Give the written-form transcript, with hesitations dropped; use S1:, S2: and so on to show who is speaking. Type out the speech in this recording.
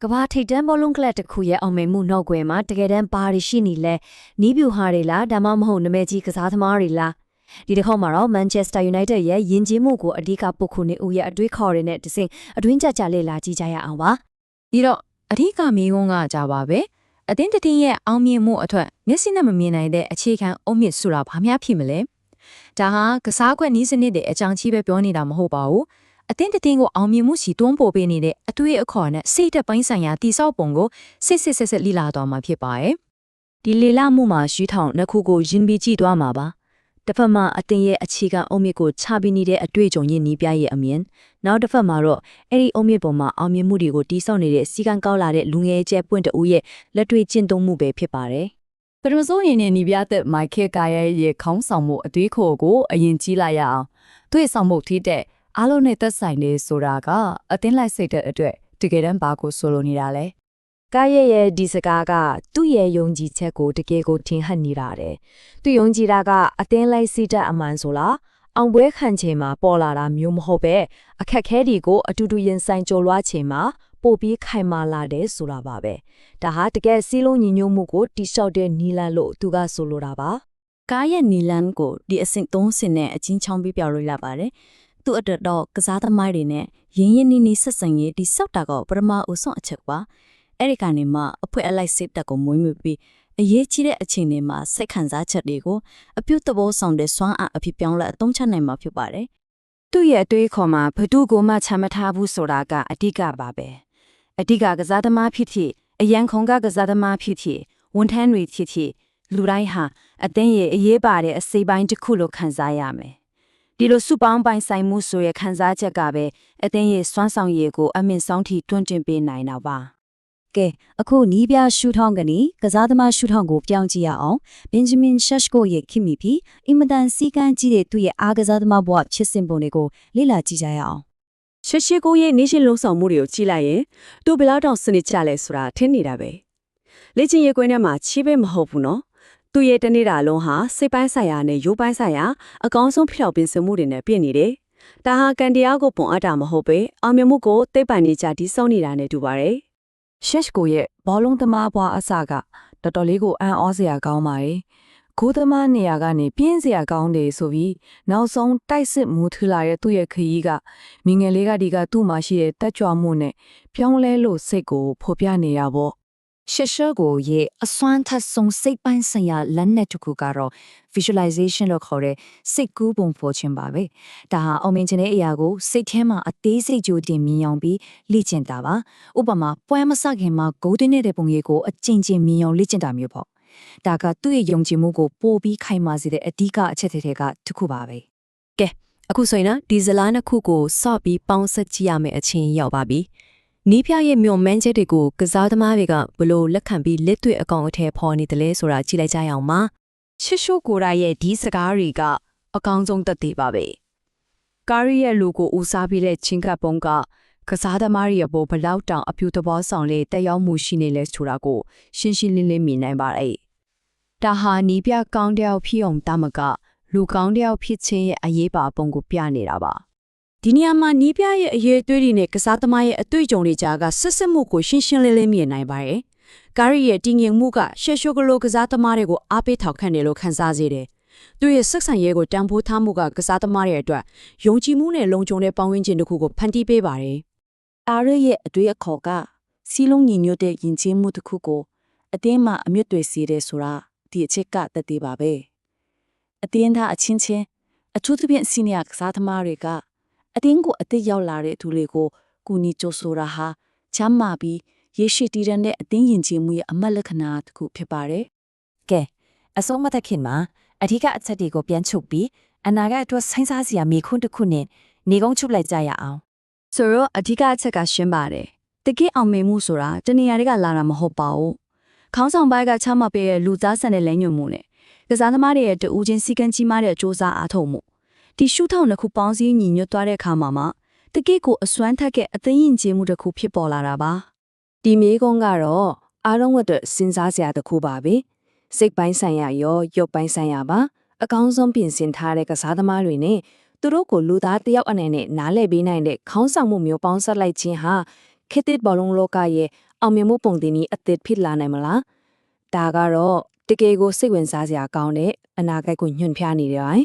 S1: ကဘာထိတ်တန်းဘောလုံးကလပ်တစ်ခုရဲ့အောင်မြင်မှုနောက်ွယ်မှာတကယ်တမ်းဘာတွေရှိနေလဲနီးပြူဟာတွေလားဒါမှမဟုတ်နမဲကြီးကစားသမားတွေလားဒီတစ်ခေါက်မှာတော့ Manchester United ရဲ့ယဉ်ကျေးမှုကိုအဓိကပုတ်ခုနေဦးရဲ့အတွေးခေါ်တွေနဲ့တစင်အတွင်းကြကြလေ့လာကြည့်ကြရအောင်ပါ
S2: ဒီတော့အဓိကမေးခွန်းကကြပါပဲအသင်းတစ်တင်းရဲ့အောင်မြင်မှုအထွတ်မျက်စိနဲ့မမြင်နိုင်တဲ့အခြေခံအုံမြင့်ဆိုတာဘာများဖြစ်မလဲဒါဟာကစားခွက်နည်းစနစ်တွေအကြောင်းကြီးပဲပြောနေတာမဟုတ်ပါဘူးအသင်းတင်းကိုအောင်မြင်မှုစီတွန်းပို့ပေးနေတဲ့အတွေ့အခေါ်နဲ့စိတ်သက်ပိုင်းဆိုင်ရာတိဆောက်ပုံကိုစစ်လိလာတော့မှာဖြစ်ပါတယ်
S1: ဒီလေလာမှုမှာရှူးထောင်နှစ်ခုကိုယဉ်ပြီးကြည့်သွားမှာပါတစ်ဖက်မှာအသင်းရဲ့အခြေခံအုံမြင့်ကိုချပြီးနေတဲ့အတွေ့အကြုံရင်းနီးပြရဲ့အမြင်နောက်တစ်ဖက်မှာတော့အဲ့ဒီအုံမြင့်ပေါ်မှာအောင်မြင်မှုတွေကိုတိဆောက်နေတဲ့စီကံကောက်လာတဲ့လူငယ်ကျဲပွင့်တူရဲ့လက်တွေ့ကျင့်သုံးမှုပဲဖြစ်ပါတယ်ပ
S2: ထမဆုံးရင်နဲ့နီးပြတဲ့မိုက်ခဲကာရဲ့ခေါင်းဆောင်မှုအတွေးခေါ်ကိုအရင်ကြည့်လိုက်ရအောင်တွေ့ဆောင်မှုထိတဲ့အားလုံးနဲ့သက်ဆိုင်နေဆိုတာကအသင်းလိုက်စိတ်တဲ့အတွက်တကယ်တမ်းဘာကိုဆိုလိုနေတာလဲ
S1: ကားရဲ့ဒီစကားကသူ့ရဲ့ယုံကြည်ချက်ကိုတကယ်ကိုထင်ဟပ်နေတာတယ်သူယုံကြည်တာကအသင်းလိုက်စိတ်တဲ့အမှန်ဆိုလားအောင်ပွဲခံချိန်မှာပေါ်လာတာမျိုးမဟုတ်ပဲအခက်ခဲတွေကိုအတူတူရင်ဆိုင်ကြိုလွှားချိန်မှာပို့ပြီးခိုင်မာလာတယ်ဆိုတာပါပဲဒါဟာတကယ်စီးလုံးညီညွတ်မှုကိုတိဆောက်တဲ့နီလန်လို့သူကဆိုလိုတာပါက
S2: ားရဲ့နီလန်ကိုဒီအဆင့်3ဆင့်နဲ့အချင်းချောင်းပြီးပြောလို့ရပါတယ်သူ့အတွက်တော့ကစားသမားတွေနဲ့ရင်းရင်းနှီးနှီးဆက်ဆံရေးဒီစောက်တာကပထမအဆုံးအချက်ပါအဲ့ဒီကနေမှအဖွဲအလိုက်စိတ်တက်ကိုမွေးမြူပြီးအရေးကြီးတဲ့အချိန်တွေမှာစိတ်ခံစားချက်တွေကိုအပြုသဘောဆောင်တဲ့စွမ်းအားအဖြစ်ပြောင်းလဲအသုံးချနိုင်မှာဖြစ်ပါတယ်
S1: သူ့ရဲ့အတွေးခေါ်မှာဘသူကိုမှချမထားဘူးဆိုတာကအဓိကပါပဲအဓိကကစားသမားဖြစ်ဖြစ်အရန်ခုံကစားသမားဖြစ်ဖြစ်ဝန်ထမ်းတွေဖြစ်ဖြစ်လူတိုင်းဟာအသင်းရဲ့အရေးပါတဲ့အစိပ်ပိုင်းတစ်ခုလို့ခံစားရမယ်ဒီလိုစုပေါင်းပိုင်းဆိုင်မှုဆိုရဲ့ခံစားချက်ကပဲအသင်းရဲ့စွမ်းဆောင်ရည်ကိုအမြင့်ဆုံးထိတွန်းတင်ပေးနိုင်တော့ပါကဲအခုနီးပြရှူထောင်းကနေကစားသမားရှူထောင်းကိုပြောင်းကြည့်ရအောင်ဘင်ဂျမင်ရှက်ရှ်ကိုရဲ့ခင်မီပြီးအင်မတန်စီကန်းကြီးတဲ့သူ့ရဲ့အားကစားသမားဘဝဖြစ်စဉ်ပုံတွေကိုလေ့လာကြည့်ကြရအောင်
S3: ရှက်ရှစ်ကိုရဲ့နေရှင်လုံးဆောင်မှုတွေကိုကြည့်လိုက်ရင်သူဘယ်လောက်တောင်စနစ်ချလဲဆိုတာထင်နေတာပဲလေ့ကျင့်ရေးကွင်းထဲမှာချီးပဲမဟုတ်ဘူးနော်သူ့ရဲ့တနေ့တာလုံးဟာစိတ်ပိုင်းဆိုင်ရာနဲ့ရိုးပိုင်းဆိုင်ရာအကောင်းဆုံးဖျောက်ပင်စမှုတွေနဲ့ပြည့်နေတယ်။ဒါဟာကန်တရားကိုပုံအပ်တာမဟုတ်ပဲအောင်မြင်မှုကိုသိပ္ပံနေကြတိစောနေတာနဲ့တူပါတယ်
S2: ။ရှက်ကိုရဲ့ဘောလုံးသမားဘွားအစကတော်တော်လေးကိုအံ့ဩစရာကောင်းပါတယ်။ကိုသမားနေရာကနေပြင်းစရာကောင်းတယ်ဆိုပြီးနောက်ဆုံးတိုက်စစ်မူထူလာတဲ့သူ့ရဲ့ခရီးကမငယ်လေးကဒီကသူ့မှာရှိတဲ့တက်ကြွမှုနဲ့ပြောင်းလဲလို့စိတ်ကိုဖော်ပြနေရပေါ့ရှက်ကိုရဲ့အစွမ်းထက်ဆုံးစိတ်ပိုင်းဆိုင်ရာလက်နက်တစ်ခုကတော့ visualization လို့ခေါ်တဲ့စိတ်ကူးပုံဖော်ခြင်းပါပဲဒါဟာအောင်မြင်ခြင်းတဲ့အရာကိုစိတ်ထဲမှာအသေးစိတ်ကြိုတင်မြင်အောင်ပြီးလေ့ကျင့်တာပါဥပမာပွဲမစခင်မှာဂိုးသွင်းတဲ့ပုံရိပ်ကိုအကျဉ်းချင်းမြင်အောင်လေ့ကျင့်တာမျိုးပေါ့ဒါကသူ့ရဲ့ယုံကြည်မှုကိုပိုပြီးခိုင်မာစေတဲ့အဓိကအချက်တွေကတစ်ခုပါပဲက
S1: ဲအခုဆိုရင်ဒီဇလာနှစ်ခုကိုစော့ပြီးပေါင်းဆက်ကြည့်ရမယ့်အချိန်ရောက်ပါပြီနီးပြရဲ့မြို့မန်းချက်တွေကိုကစားသမားတွေကဘလို့လက်ခံပြီးလက်တွေ့အကောင်အထည်ဖော်နေတယ်လဲဆိုတာကြည့်လိုက်ကြရအောင်ပါချစ်ရှိုကိုရာရဲ့ဒီစကားတွေကအကောင်းဆုံးသက်သေပါပဲကာရီရဲ့လူကိုဦးစားပေးတဲ့ချင်းကပ်ပုံကကစားသမားတွေရဲ့ဘလောက်တောင်အပြူသဘောဆောင်လေတက်ရောက်မှုရှိနေလဲဆိုတာကိုရှင်းရှင်းလင်းလင်းမြင်နိုင်ပါတယ်ဒါဟာနီးပြကောင်းတယောက်ဖြစ်အောင်တမကလူကောင်းတယောက်ဖြစ်ခြင်းရဲ့အရေးပါပုံကိုပြနေတာပါဒ
S3: ီနေရာမှာနီးပြရဲ့အရေးအသွေးတွေနဲ့ကစားသမားရဲ့အတွေ့အကြုံတွေကြားကဆက်ဆက်မှုကိုရှင်းရှင်းလင်းလင်းမြင်နိုင်ပါတယ်။ကာရီရဲ့တည်ငြိမ်မှုကရှက်ရှိုကလိုကစားသမားတွေကိုအားပေးထောက်ခံတယ်လို့ခန်းစားစေတယ်။သူရဲ့ဆက်ဆံရေးကိုတန်ဖိုးထားမှုကကစားသမားတွေအတွက်ယုံကြည်မှုနဲ့လုံခြုံတဲ့ပေါင်းဝန်းကျင်တစ်ခုကိုဖန်တီးပေးပါတယ်
S4: ။အာရီရဲ့အတွေ့အခေါ်ကစီလုံးညီညွတ်တဲ့ယဉ်ကျေးမှုတစ်ခုကိုအတင်းမှအမြင့်တွေစေတယ်ဆိုတာဒီအချက်ကတည်တည်ပါပဲ။အတင်းသားအချင်းချင်းအထူးသဖြင့်စီနီယာကစားသမားတွေကအတင်းကိုအသက်ရောက်လာတဲ့သူတွေကိုကူညီကြိုဆိုတာဟာချမ်းမာပြီးရေရှိတည်တဲ့အတင်းရင်ကျေးမှုရဲ့အမတ်လက္ခဏာတစ်ခုဖြစ်ပါတယ်
S1: ။ကဲအဆုံးမသက်ခင်မှာအထူးကအချက်တွေကိုပြန်ချုပ်ပြီးအနာဂတ်အတွက်ဆိုင်းစားစရာမိခွန်းတစ်ခုနဲ့နေကုန်းချုပ်လိုက်ကြရအောင်။ဆိုတော့အထူးကအချက်ကရှင်းပါတယ်။တကယ်အောင်မြင်မှုဆိုတာတနေရာတွေကလာတာမဟုတ်ပါဘူး။ခေါင်းဆောင်ပိုင်းကချမှတ်ပေးတဲ့လူသားဆန်တဲ့လမ်းညွှန်မှုနဲ့ကစားသမားတွေရဲ့တူးချင်းစီကံကြီးမားတဲ့စ조사အားထုတ်မှုဒီရှုထောင့်တစ်ခုပေါင်းစည်းညီညွတ်သွားတဲ့အခါမှာတကယ့်ကိုအစွမ်းထက်တဲ့အသိဉာဏ်ကျေမှုတစ်ခုဖြစ်ပေါ်လာတာပါဒ
S3: ီမေးခွန်းကတော့အားလုံးအတွက်စဉ်းစားစရာတစ်ခုပါပဲစိတ်ပိုင်းဆိုင်ရာရောရုပ်ပိုင်းဆိုင်ရာပါအကောင်းဆုံးပြင်ဆင်ထားတဲ့ကစားသမားတွေနဲ့သူတို့ကိုလူသားတယောက်အနေနဲ့နားလည်ပေးနိုင်တဲ့ခေါင်းဆောင်မှုမျိုးပေါင်းစပ်လိုက်ခြင်းဟာခေတ်သစ်ဘောလုံးလောကရဲ့
S2: အောင်မြင်မှုပုံတင်ကြီးအသစ်ဖြစ်လာနိုင်မလားဒါကတော့တကယ်ကိုစိတ်ဝင်စားစရာကောင်းတဲ့အနာဂတ်ကိုညွှန်ပြနေတယ်